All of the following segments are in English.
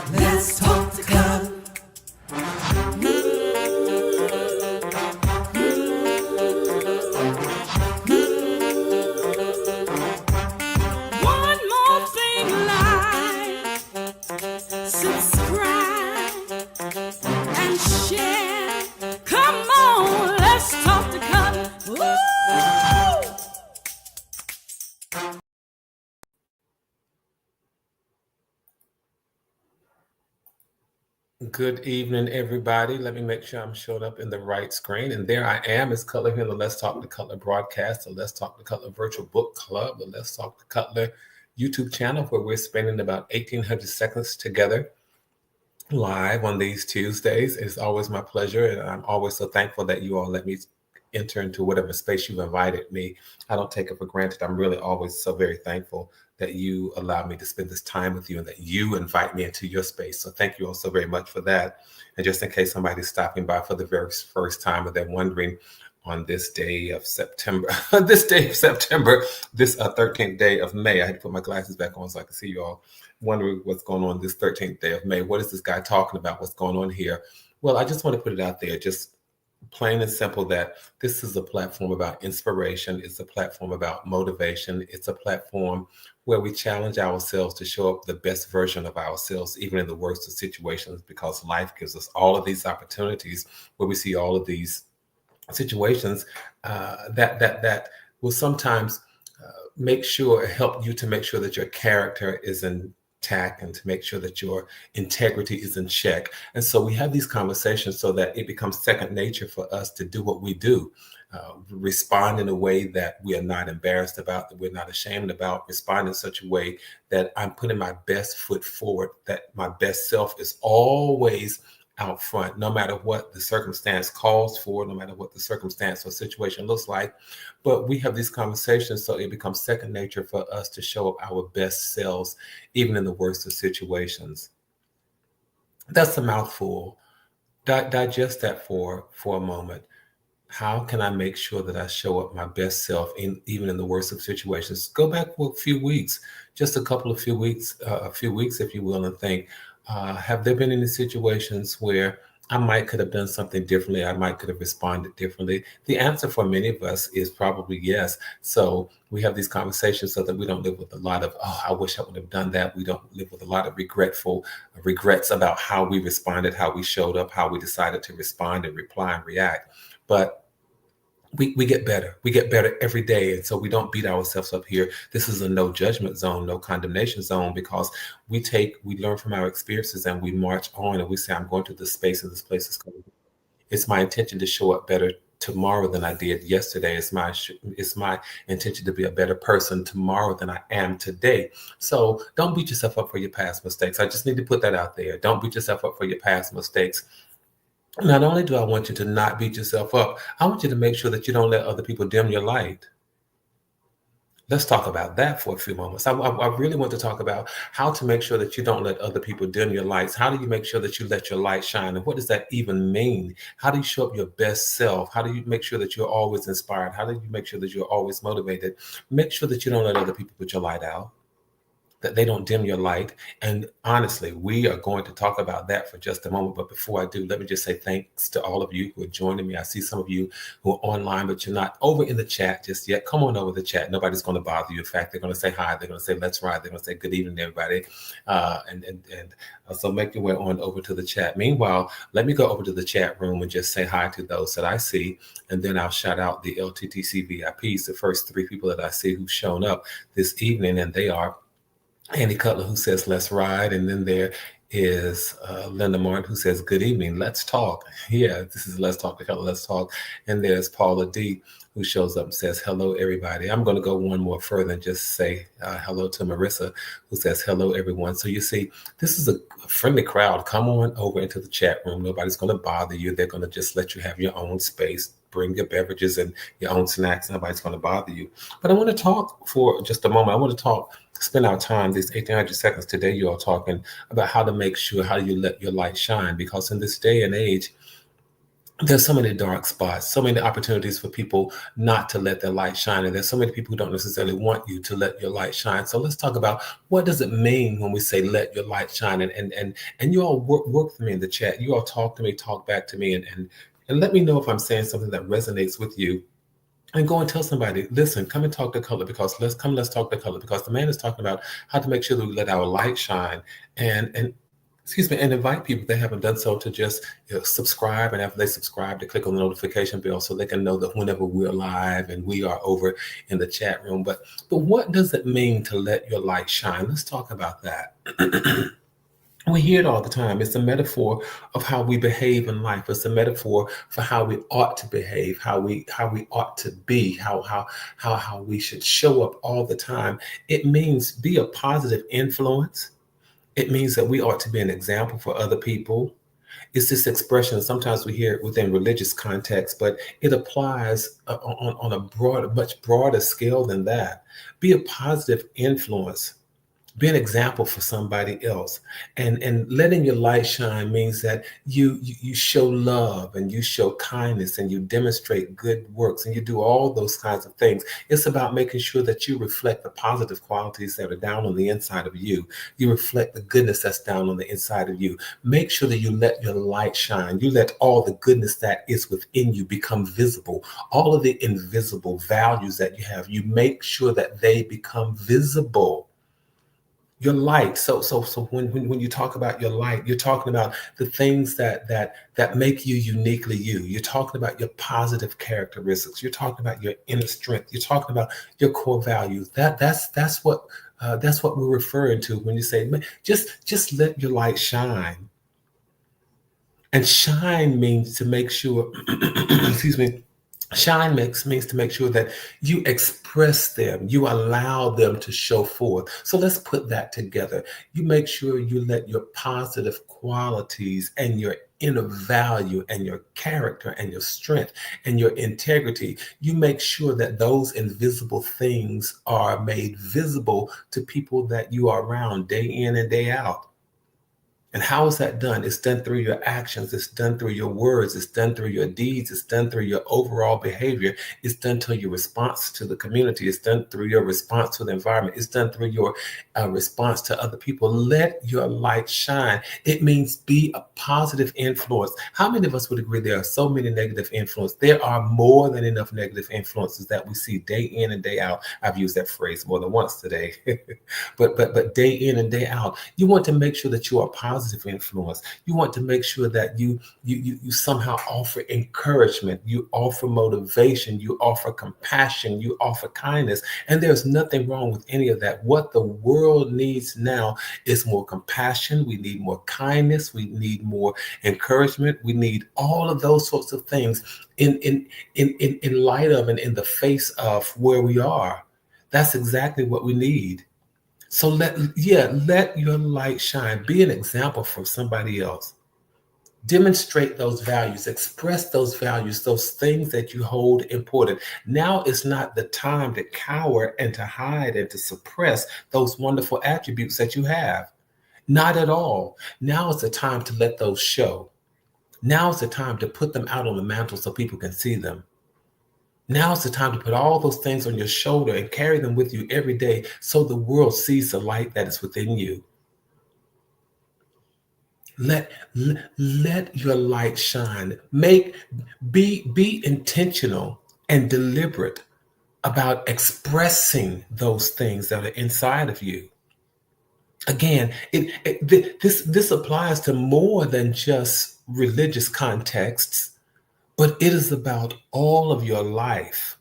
Let's talk to color. One more thing, like, subscribe and share. Come on, let's talk to color. Woo! Good evening, everybody. Let me make sure I'm showed up in the right screen. And there I am. It's Cutler here, the Let's Talk to Cutler broadcast, the Let's Talk to Cutler virtual book club, the Let's Talk to Cutler YouTube channel, where we're spending about 1,800 seconds together live on these Tuesdays. It's always my pleasure, and I'm always so thankful that you all let me enter into whatever space you've invited me. I don't take it for granted. I'm really always so very thankful that you allow me to spend this time with you and that you invite me into your space. So thank you all so very much for that. And just in case somebody's stopping by for the very first time or they're wondering, on this day of September, this 13th day of May, I had to put my glasses back on so I can see you all, wondering what's going on this 13th day of May. What is this guy talking about? What's going on here? Well, I just want to put it out there, just plain and simple, that this is a platform about inspiration. It's a platform about motivation. It's a platform where we challenge ourselves to show up the best version of ourselves, even in the worst of situations, because life gives us all of these opportunities where we see all of these situations that will sometimes help you to make sure that your character is intact and to make sure that your integrity is in check. And so we have these conversations so that it becomes second nature for us to do what we do. Respond in a way that we are not embarrassed about, that we're not ashamed about, respond in such a way that I'm putting my best foot forward, that my best self is always out front, no matter what the circumstance calls for, no matter what the circumstance or situation looks like. But we have these conversations so it becomes second nature for us to show up our best selves, even in the worst of situations. That's a mouthful. Digest that for a moment. How can I make sure that I show up my best self even in the worst of situations? Go back for a few weeks, just a few weeks, if you will, and think, have there been any situations where I might could have done something differently? I might could have responded differently. The answer for many of us is probably yes. So we have these conversations so that we don't live with a lot of, oh, I wish I would have done that. We don't live with a lot of regrets about how we responded, how we showed up, how we decided to respond and reply and react. But we get better. We get better every day. And so we don't beat ourselves up here. This is a no judgment zone, no condemnation zone, because we learn from our experiences and we march on and we say, I'm going to this space and this place is going. It's my intention to show up better tomorrow than I did yesterday. It's my intention to be a better person tomorrow than I am today. So don't beat yourself up for your past mistakes. I just need to put that out there. Don't beat yourself up for your past mistakes. Not only do I want you to not beat yourself up, I want you to make sure that you don't let other people dim your light. Let's talk about that for a few moments. I really want to talk about how to make sure that you don't let other people dim your lights. How do you make sure that you let your light shine? And what does that even mean? How do you show up your best self? How do you make sure that you're always inspired? How do you make sure that you're always motivated? Make sure that you don't let other people put your light out, that they don't dim your light. And honestly, we are going to talk about that for just a moment. But before I do, let me just say thanks to all of you who are joining me. I see some of you who are online, but you're not over in the chat just yet. Come on over the chat. Nobody's going to bother you. In fact, they're going to say hi. They're going to say, let's ride. They're going to say, good evening, everybody. So make your way on over to the chat. Meanwhile, let me go over to the chat room and just say hi to those that I see. And then I'll shout out the LTTC VIPs, the first 3 people that I see who've shown up this evening. And they are Andy Cutler, who says, let's ride. And then there is Linda Martin, who says, good evening, let's talk. Yeah, this is Let's Talk to Cutler, let's talk. And there's Paula D, who shows up and says, hello, everybody. I'm going to go one more further and just say hello to Marissa, who says, hello, everyone. So you see, this is a friendly crowd. Come on over into the chat room. Nobody's going to bother you. They're going to just let you have your own space. Bring your beverages and your own snacks. Nobody's going to bother you. But I want to talk for just a moment. I want to spend our time, these 1,800 seconds today, you are talking about how to make sure, how you let your light shine. Because in this day and age, there's so many dark spots, so many opportunities for people not to let their light shine. And there's so many people who don't necessarily want you to let your light shine. So let's talk about what does it mean when we say let your light shine? And you all work with me in the chat. You all talk to me, talk back to me, and let me know if I'm saying something that resonates with you. And go and tell somebody, listen, come and talk to color, because let's talk to color, because the man is talking about how to make sure that we let our light shine. And excuse me, and invite people if they haven't done so to just subscribe. And after they subscribe, to click on the notification bell so they can know that whenever we're live and we are over in the chat room. But what does it mean to let your light shine? Let's talk about that. We hear it all the time. It's a metaphor of how we behave in life. It's a metaphor for how we ought to behave, how we ought to be, how we should show up all the time. It means be a positive influence. It means that we ought to be an example for other people. It's this expression. Sometimes we hear it within religious context, but it applies on a much broader scale than that. Be a positive influence. Be an example for somebody else. And letting your light shine means that you show love and you show kindness and you demonstrate good works and you do all those kinds of things. It's about making sure that you reflect the positive qualities that are down on the inside of you. You reflect the goodness that's down on the inside of you. Make sure that you let your light shine. You let all the goodness that is within you become visible. All of the invisible values that you have, you make sure that they become visible. Your light. So when you talk about your light, you're talking about the things that make you uniquely you. You're talking about your positive characteristics. You're talking about your inner strength. You're talking about your core values. That's what we're referring to when you say, just let your light shine. And shine means to make sure, excuse me, shine means to make sure that you express them, you allow them to show forth. So let's put that together. You make sure you let your positive qualities and your inner value and your character and your strength and your integrity, you make sure that those invisible things are made visible to people that you are around day in and day out. And how is that done? It's done through your actions. It's done through your words. It's done through your deeds. It's done through your overall behavior. It's done through your response to the community. It's done through your response to the environment. It's done through your response to other people. Let your light shine. It means be a positive influence. How many of us would agree there are so many negative influences? There are more than enough negative influences that we see day in and day out. I've used that phrase more than once today. but day in and day out, you want to make sure that you are positive influence. You want to make sure that you somehow offer encouragement, you offer motivation, you offer compassion, you offer kindness. And there's nothing wrong with any of that. What the world needs now is more compassion. We need more kindness. We need more encouragement. We need all of those sorts of things in light of and in the face of where we are. That's exactly what we need. So let your light shine. Be an example for somebody else. Demonstrate those values, express those values, those things that you hold important. Now is not the time to cower and to hide and to suppress those wonderful attributes that you have. Not at all. Now is the time to let those show. Now is the time to put them out on the mantle so people can see them. Now is the time to put all those things on your shoulder and carry them with you every day so the world sees the light that is within you. Let your light shine. Be intentional and deliberate about expressing those things that are inside of you. Again, this applies to more than just religious contexts, but it is about all of your life.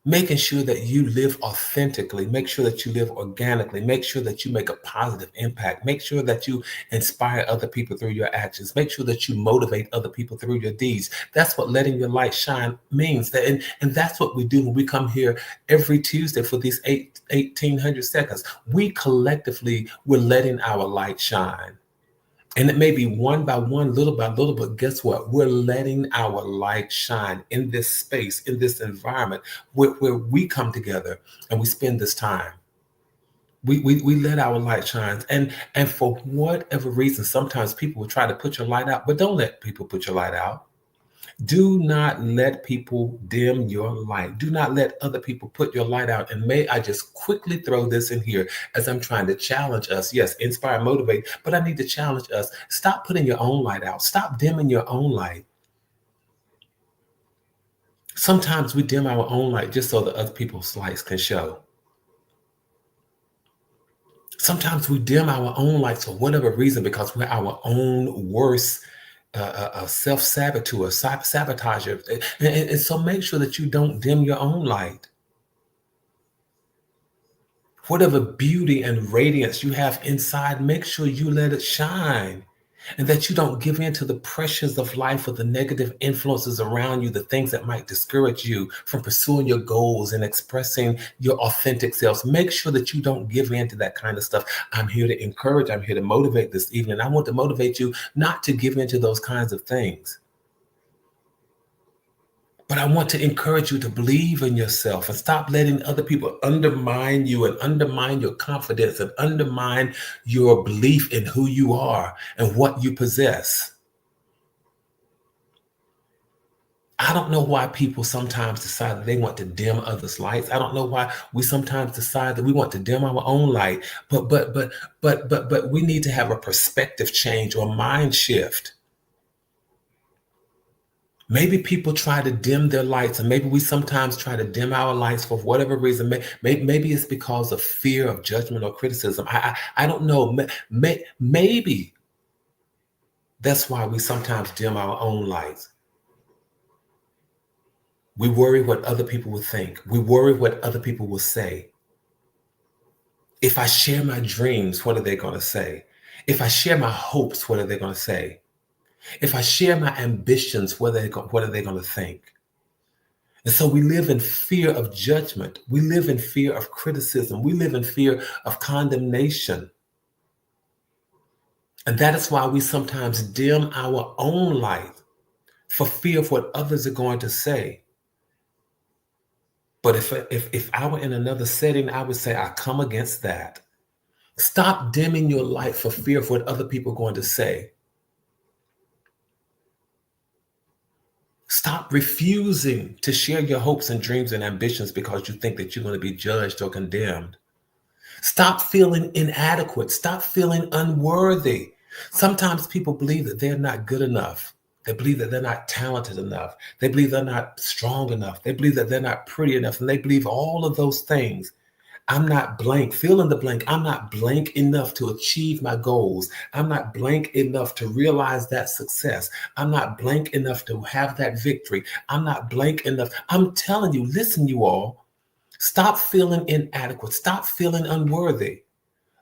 Making sure that you live authentically, make sure that you live organically, make sure that you make a positive impact, make sure that you inspire other people through your actions, make sure that you motivate other people through your deeds. That's what letting your light shine means. And that's what we do when we come here every Tuesday for these 1800 seconds. We collectively, we're letting our light shine. And it may be one by one, little by little, but guess what? We're letting our light shine in this space, in this environment where we come together and we spend this time. We let our light shine. And for whatever reason, sometimes people will try to put your light out, but don't let people put your light out. Do not let people dim your light. Do not let other people put your light out. And may I just quickly throw this in here as I'm trying to challenge us. Yes, inspire, motivate, but I need to challenge us. Stop putting your own light out. Stop dimming your own light. Sometimes we dim our own light just so that other people's lights can show. Sometimes we dim our own lights for whatever reason because we're our own worst self-saboteur, sabotager. And so make sure that you don't dim your own light. Whatever beauty and radiance you have inside, make sure you let it shine. And that you don't give in to the pressures of life or the negative influences around you, the things that might discourage you from pursuing your goals and expressing your authentic selves. Make sure that you don't give in to that kind of stuff. I'm here to encourage, I'm here to motivate this evening. I want to motivate you not to give in to those kinds of things. But I want to encourage you to believe in yourself and stop letting other people undermine you and undermine your confidence and undermine your belief in who you are and what you possess. I don't know why people sometimes decide that they want to dim others' lights. I don't know why we sometimes decide that we want to dim our own light. But we need to have a perspective change or mind shift. Maybe people try to dim their lights, and maybe we sometimes try to dim our lights for whatever reason. Maybe it's because of fear of judgment or criticism. I don't know. Maybe that's why we sometimes dim our own lights. We worry what other people will think. We worry what other people will say. If I share my dreams, what are they going to say? If I share my hopes, what are they going to say? If I share my ambitions, what are they going to think? And so we live in fear of judgment. We live in fear of criticism. We live in fear of condemnation. And that is why we sometimes dim our own light for fear of what others are going to say. But if I were in another setting, I would say I come against that. Stop dimming your light for fear of what other people are going to say. Stop refusing to share your hopes and dreams and ambitions because you think that you're going to be judged or condemned. Stop feeling inadequate. Stop feeling unworthy. Sometimes people believe that they're not good enough. They believe that they're not talented enough. They believe they're not strong enough. They believe that they're not pretty enough. And they believe all of those things. I'm not blank, fill in the blank. I'm not blank enough to achieve my goals. I'm not blank enough to realize that success. I'm not blank enough to have that victory. I'm not blank enough. I'm telling you, listen, you all, stop feeling inadequate. Stop feeling unworthy.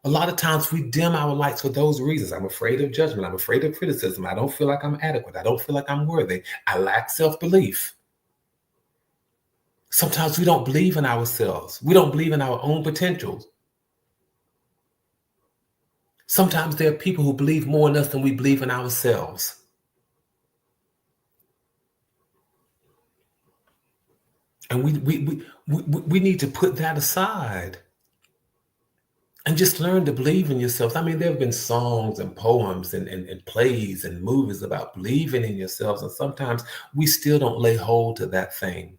A lot of times we dim our lights for those reasons. I'm afraid of judgment. I'm afraid of criticism. I don't feel like I'm adequate. I don't feel like I'm worthy. I lack self-belief. Sometimes we don't believe in ourselves. We don't believe in our own potentials. Sometimes there are people who believe more in us than we believe in ourselves. And we need to put that aside and just learn to believe in yourself. I mean, there have been songs and poems and plays and movies about believing in yourselves. And sometimes we still don't lay hold to that thing.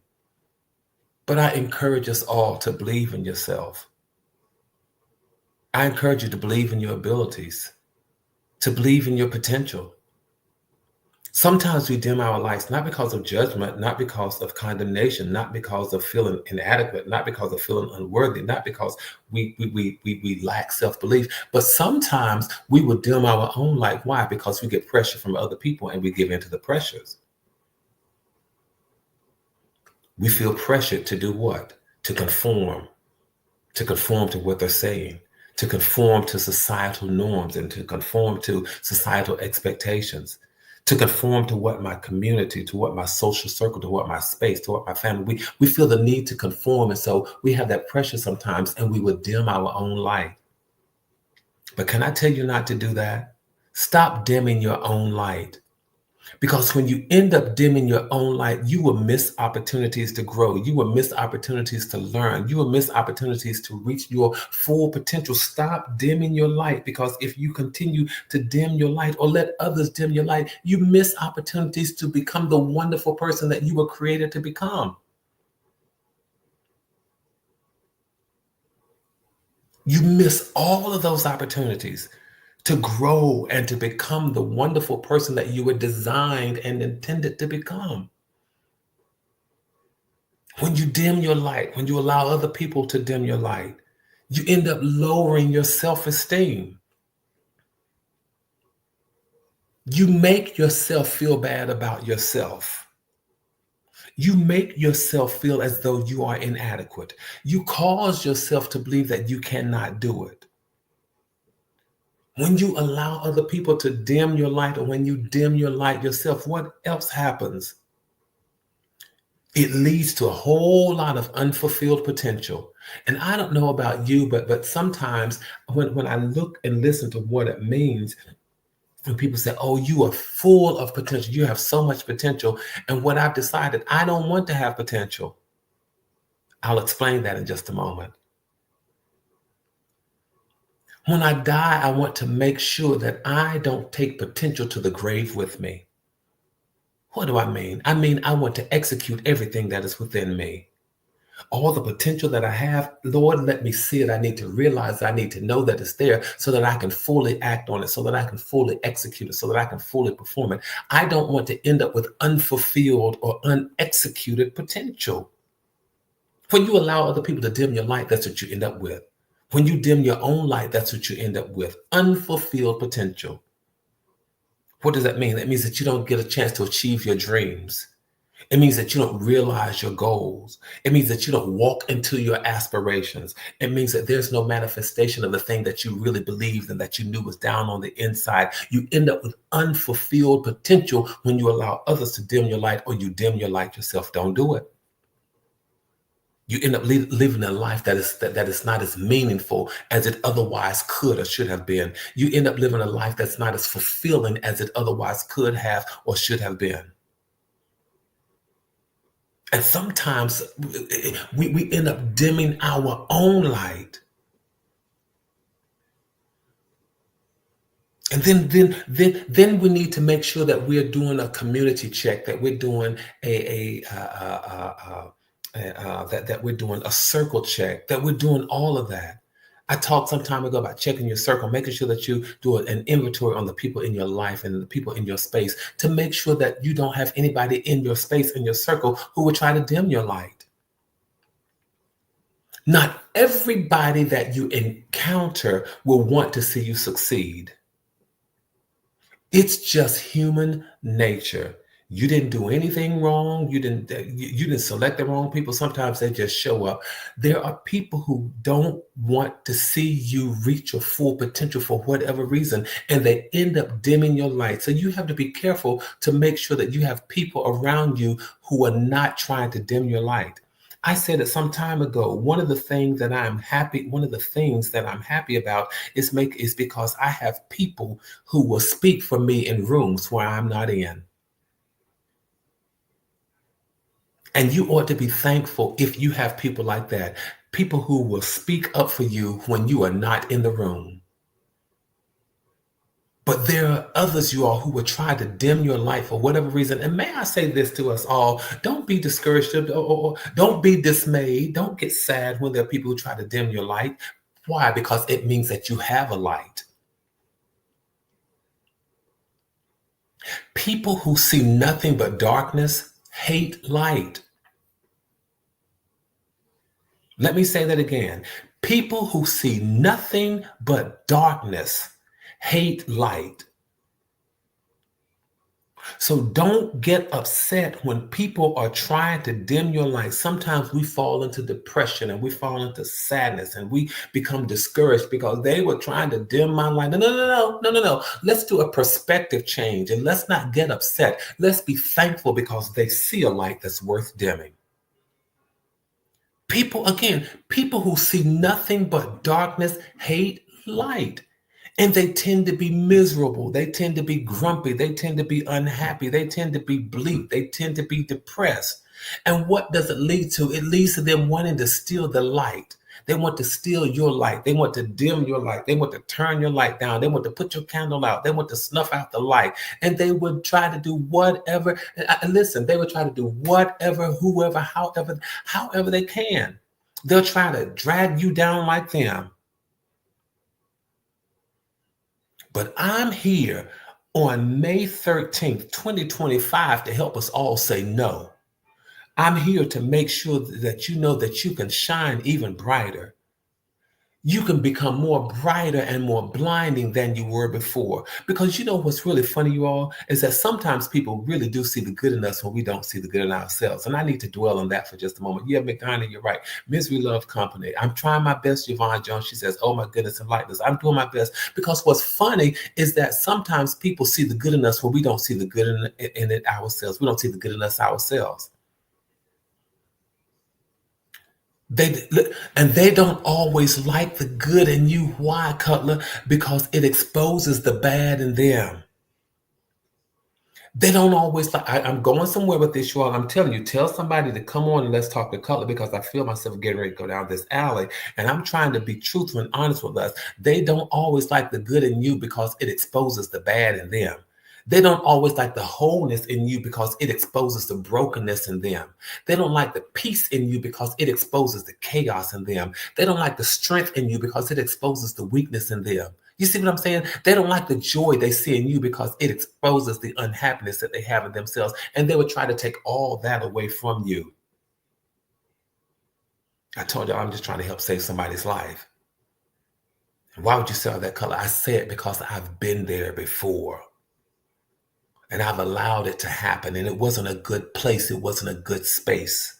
But I encourage us all to believe in yourself. I encourage you to believe in your abilities, to believe in your potential. Sometimes we dim our lights, not because of judgment, not because of condemnation, not because of feeling inadequate, not because of feeling unworthy, not because we lack self-belief, but sometimes we will dim our own light. Why? Because we get pressure from other people and we give in to the pressures. We feel pressured to do what? To conform to what they're saying, to conform to societal norms and to conform to societal expectations, to conform to what my community, to what my social circle, to what my space, to what my family, we feel the need to conform. And so we have that pressure sometimes and we will dim our own light. But can I tell you not to do that? Stop dimming your own light. Because when you end up dimming your own light, you will miss opportunities to grow. You will miss opportunities to learn. You will miss opportunities to reach your full potential. Stop dimming your light, because if you continue to dim your light or let others dim your light, you miss opportunities to become the wonderful person that you were created to become. You miss all of those opportunities to grow and to become the wonderful person that you were designed and intended to become. When you dim your light, when you allow other people to dim your light, you end up lowering your self-esteem. You make yourself feel bad about yourself. You make yourself feel as though you are inadequate. You cause yourself to believe that you cannot do it. When you allow other people to dim your light, or when you dim your light yourself, what else happens? It leads to a whole lot of unfulfilled potential. And I don't know about you, but sometimes when I look and listen to what it means, when people say, oh, you are full of potential, you have so much potential. And what I've decided, I don't want to have potential. I'll explain that in just a moment. When I die, I want to make sure that I don't take potential to the grave with me. What do I mean? I mean, I want to execute everything that is within me. All the potential that I have, Lord, let me see it. I need to realize, I need to know that it's there so that I can fully act on it, so that I can fully execute it, so that I can fully perform it. I don't want to end up with unfulfilled or unexecuted potential. When you allow other people to dim your light, that's what you end up with. When you dim your own light, that's what you end up with, unfulfilled potential. What does that mean? That means that you don't get a chance to achieve your dreams. It means that you don't realize your goals. It means that you don't walk into your aspirations. It means that there's no manifestation of the thing that you really believed and that you knew was down on the inside. You end up with unfulfilled potential when you allow others to dim your light, or you dim your light yourself. Don't do it. You end up living a life that is not as meaningful as it otherwise could or should have been. You end up living a life that's not as fulfilling as it otherwise could have or should have been. And sometimes we end up dimming our own light. And then we need to make sure that we're doing a community check, that we're doing that we're doing a circle check, that we're doing all of that. I talked some time ago about checking your circle, making sure that you do an inventory on the people in your life and the people in your space, to make sure that you don't have anybody in your space, in your circle, who will try to dim your light. Not everybody that you encounter will want to see you succeed. It's just human nature. You didn't do anything wrong. You didn't select the wrong people. Sometimes they just show up. There are people who don't want to see you reach your full potential for whatever reason, and they end up dimming your light. So you have to be careful to make sure that you have people around you who are not trying to dim your light. I said it some time ago. One of the things that I'm happy about is because I have people who will speak for me in rooms where I'm not in. And you ought to be thankful if you have people like that, people who will speak up for you when you are not in the room. But there are others, you all, who will try to dim your light for whatever reason. And may I say this to us all, don't be discouraged or don't be dismayed. Don't get sad when there are people who try to dim your light. Why? Because it means that you have a light. People who see nothing but darkness hate light. Let me say that again. People who see nothing but darkness hate light. So don't get upset when people are trying to dim your light. Sometimes we fall into depression and we fall into sadness and we become discouraged because they were trying to dim my light. No. Let's do a perspective change and let's not get upset. Let's be thankful because they see a light that's worth dimming. People who see nothing but darkness hate light. And they tend to be miserable. They tend to be grumpy. They tend to be unhappy. They tend to be bleak. They tend to be depressed. And what does it lead to? It leads to them wanting to steal the light. They want to steal your light. They want to dim your light. They want to turn your light down. They want to put your candle out. They want to snuff out the light. And they would try to do whatever. And listen, they would try to do whatever, whoever, however they can. They'll try to drag you down like them. But I'm here on May 13th, 2025 to help us all say no. I'm here to make sure that you know that you can shine even brighter. You can become more brighter and more blinding than you were before. Because you know what's really funny, you all, is that sometimes people really do see the good in us when we don't see the good in ourselves. And I need to dwell on that for just a moment. Yeah, McDonough, you're right. Misery Love Company. I'm trying my best, Yvonne Jones. She says, oh my goodness, enlighten us. I'm doing my best. Because what's funny is that sometimes people see the good in us when we don't see the good in it ourselves. We don't see the good in us ourselves. They don't always like the good in you. Why, Cutler? Because it exposes the bad in them. They don't always like. I'm going somewhere with this, you all. I'm telling you, tell somebody to come on and let's talk to Cutler, because I feel myself getting ready to go down this alley, and I'm trying to be truthful and honest with us. They don't always like the good in you because it exposes the bad in them. They don't always like the wholeness in you because it exposes the brokenness in them. They don't like the peace in you because it exposes the chaos in them. They don't like the strength in you because it exposes the weakness in them. You see what I'm saying? They don't like the joy they see in you because it exposes the unhappiness that they have in themselves. And they would try to take all that away from you. I told you I'm just trying to help save somebody's life. And why would you say all that, Color? I say it because I've been there before. And I've allowed it to happen. And it wasn't a good place. It wasn't a good space.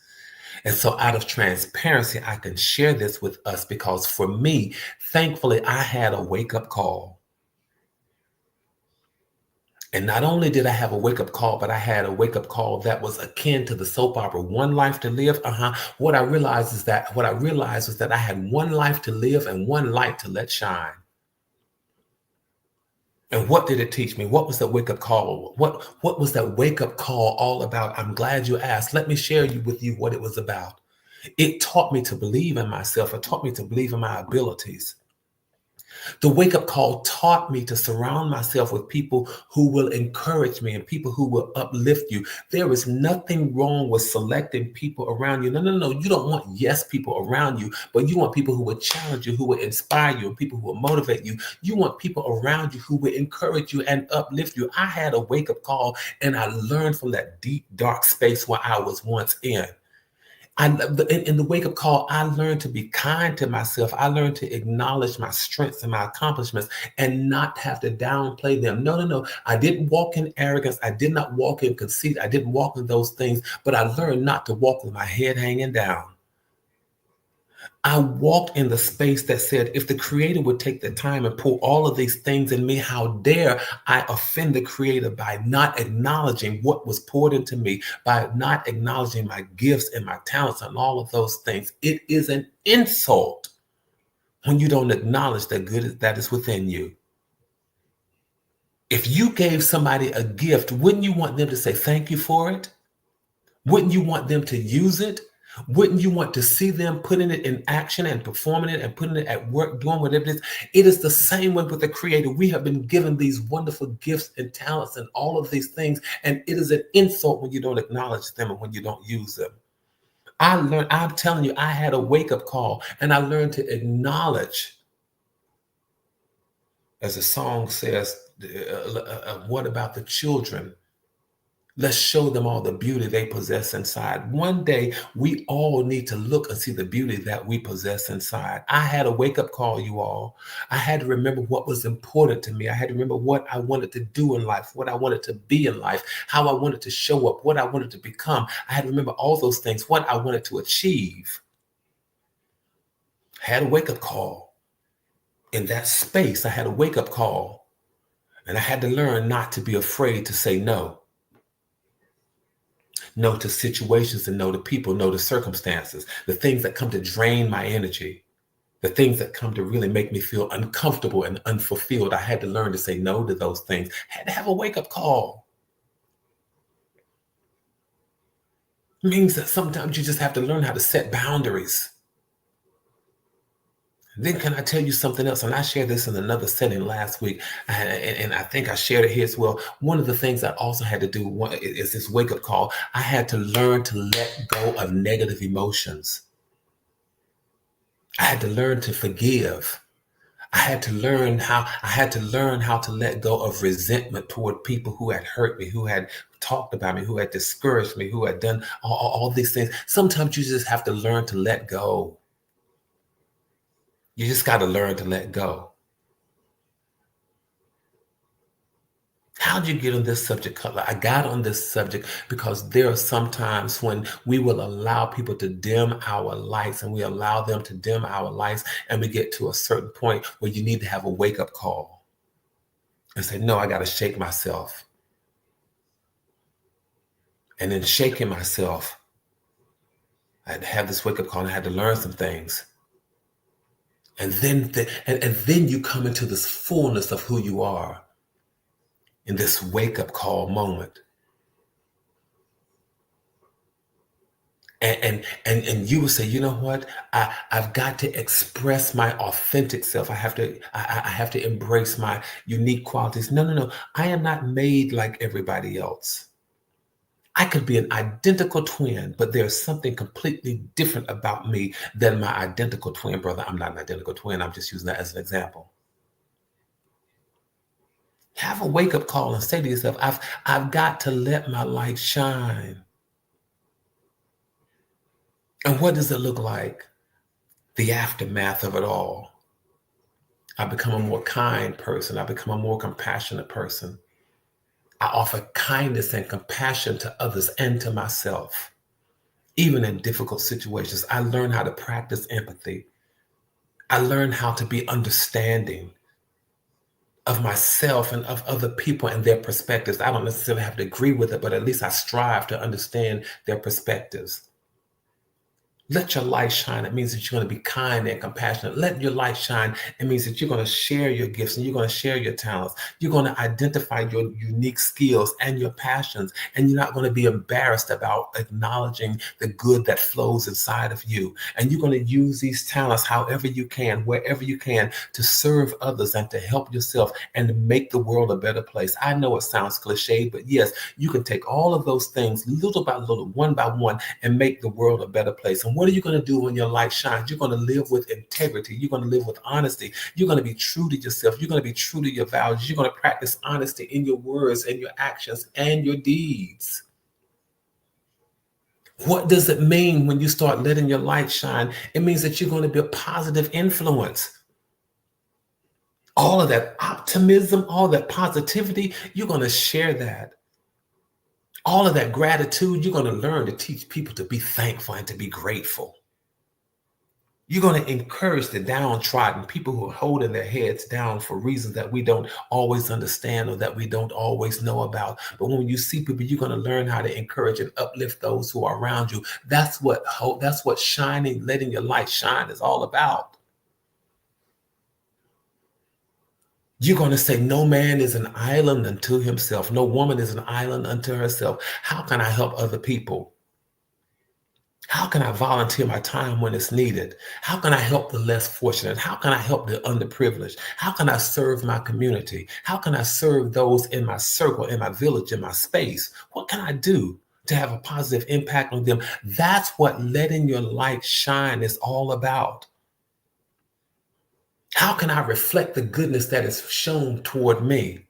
And so out of transparency, I can share this with us because for me, thankfully, I had a wake-up call. And not only did I have a wake-up call, but I had a wake-up call that was akin to the soap opera, One Life to Live. What I realized was that I had one life to live and one light to let shine. And what did it teach me? What was that wake-up call? What was that wake-up call all about? I'm glad you asked. Let me share with you what it was about. It taught me to believe in myself. It taught me to believe in my abilities. The wake-up call taught me to surround myself with people who will encourage me and people who will uplift you. There is nothing wrong with selecting people around you. No. You don't want yes people around you, but you want people who will challenge you, who will inspire you, and people who will motivate you. You want people around you who will encourage you and uplift you. I had a wake-up call, and I learned from that deep, dark space where I was once in. In the wake-up call, I learned to be kind to myself. I learned to acknowledge my strengths and my accomplishments and not have to downplay them. No. I didn't walk in arrogance. I did not walk in conceit. I didn't walk in those things, but I learned not to walk with my head hanging down. I walked in the space that said, if the Creator would take the time and pour all of these things in me, how dare I offend the Creator by not acknowledging what was poured into me, by not acknowledging my gifts and my talents and all of those things. It is an insult when you don't acknowledge the good that is within you. If you gave somebody a gift, wouldn't you want them to say thank you for it? Wouldn't you want them to use it? Wouldn't you want to see them putting it in action and performing it and putting it at work, doing whatever it is? It is the same way with the Creator. We have been given these wonderful gifts and talents and all of these things, and it is an insult when you don't acknowledge them and when you don't use them. I'm telling you, I had a wake-up call, and I learned to acknowledge, as the song says, what about the children? Let's show them all the beauty they possess inside. One day, we all need to look and see the beauty that we possess inside. I had a wake-up call, you all. I had to remember what was important to me. I had to remember what I wanted to do in life, what I wanted to be in life, how I wanted to show up, what I wanted to become. I had to remember all those things, what I wanted to achieve. I had a wake-up call. In that space, I had a wake-up call. And I had to learn not to be afraid to say no. No to situations and no to people, no to circumstances, the things that come to drain my energy. The things that come to really make me feel uncomfortable and unfulfilled. I had to learn to say no to those things. I had to have a wake-up call. It means that sometimes you just have to learn how to set boundaries. Then can I tell you something else? And I shared this in another setting last week, and I think I shared it here as well. One of the things I also had to do is this wake-up call. I had to learn to let go of negative emotions. I had to learn to forgive. I had to learn how to let go of resentment toward people who had hurt me, who had talked about me, who had discouraged me, who had done all these things. Sometimes you just have to learn to let go. You just got to learn to let go. How'd you get on this subject, Cutler? I got on this subject because there are some times when we will allow people to dim our lights, and we allow them to dim our lights, and we get to a certain point where you need to have a wake-up call and say, no, I got to shake myself. And in shaking myself, I had to have this wake-up call, and I had to learn some things. And then you come into this fullness of who you are in this wake-up call moment. And you will say, you know what? I've got to express my authentic self. I have to embrace my unique qualities. No. I am not made like everybody else. I could be an identical twin, but there's something completely different about me than my identical twin brother. I'm not an identical twin. I'm just using that as an example. Have a wake-up call and say to yourself, I've got to let my light shine. And what does it look like? The aftermath of it all. I become a more kind person. I become a more compassionate person. I offer kindness and compassion to others and to myself. Even in difficult situations, I learn how to practice empathy. I learn how to be understanding of myself and of other people and their perspectives. I don't necessarily have to agree with it, but at least I strive to understand their perspectives. Let your light shine. It means that you're going to be kind and compassionate. Let your light shine. It means that you're going to share your gifts and you're going to share your talents. You're going to identify your unique skills and your passions, and you're not going to be embarrassed about acknowledging the good that flows inside of you. And you're going to use these talents however you can, wherever you can, to serve others and to help yourself and to make the world a better place. I know it sounds cliche, but yes, you can take all of those things little by little, one by one, and make the world a better place. And what are you going to do when your light shines? You're going to live with integrity. You're going to live with honesty. You're going to be true to yourself. You're going to be true to your values. You're going to practice honesty in your words and your actions and your deeds. What does it mean when you start letting your light shine? It means that you're going to be a positive influence. All of that optimism, all that positivity, you're going to share that. All of that gratitude, you're going to learn to teach people to be thankful and to be grateful. You're going to encourage the downtrodden, people who are holding their heads down for reasons that we don't always understand or that we don't always know about. But when you see people, you're going to learn how to encourage and uplift those who are around you. That's what hope, that's what shining, letting your light shine is all about. You're going to say, no man is an island unto himself. No woman is an island unto herself. How can I help other people? How can I volunteer my time when it's needed? How can I help the less fortunate? How can I help the underprivileged? How can I serve my community? How can I serve those in my circle, in my village, in my space? What can I do to have a positive impact on them? That's what letting your light shine is all about. How can I reflect the goodness that is shown toward me?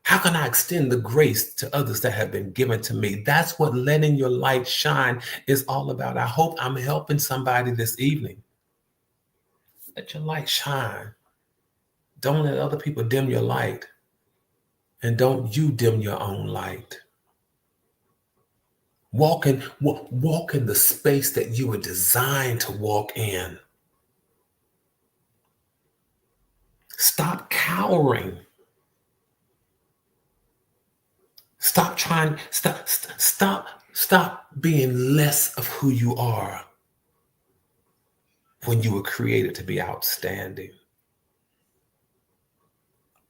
How can I extend the grace to others that have been given to me? That's what letting your light shine is all about. I hope I'm helping somebody this evening. Let your light shine. Don't let other people dim your light. And don't you dim your own light. Walk in the space that you were designed to walk in. Stop cowering. Stop being less of who you are. when you were created to be outstanding,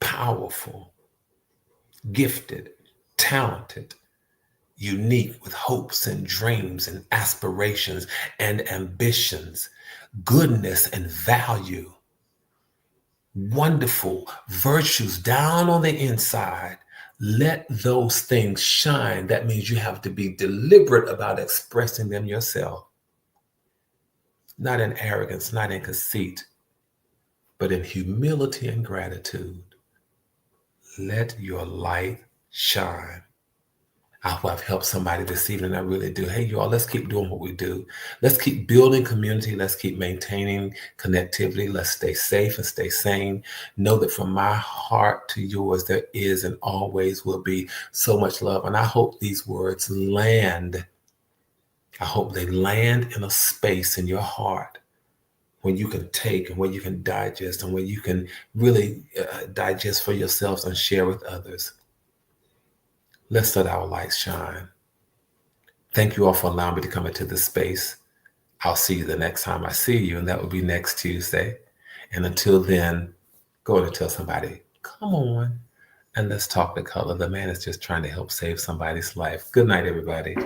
powerful, gifted, talented, unique with hopes and dreams and aspirations and ambitions, goodness and value, wonderful virtues down on the inside. Let those things shine. That means you have to be deliberate about expressing them yourself. Not in arrogance, not in conceit, but in humility and gratitude. Let your light shine. I hope I've helped somebody this evening. I really do. Hey, y'all, let's keep doing what we do. Let's keep building community. Let's keep maintaining connectivity. Let's stay safe and stay sane. Know that from my heart to yours, there is and always will be so much love. And I hope these words land. I hope they land in a space in your heart when you can take and where you can digest and where you can really digest for yourselves and share with others. Let's let our lights shine. Thank you all for allowing me to come into this space. I'll see you the next time I see you, and that will be next Tuesday. And until then, go and tell somebody, come on, and let's talk the color. The man is just trying to help save somebody's life. Good night, everybody.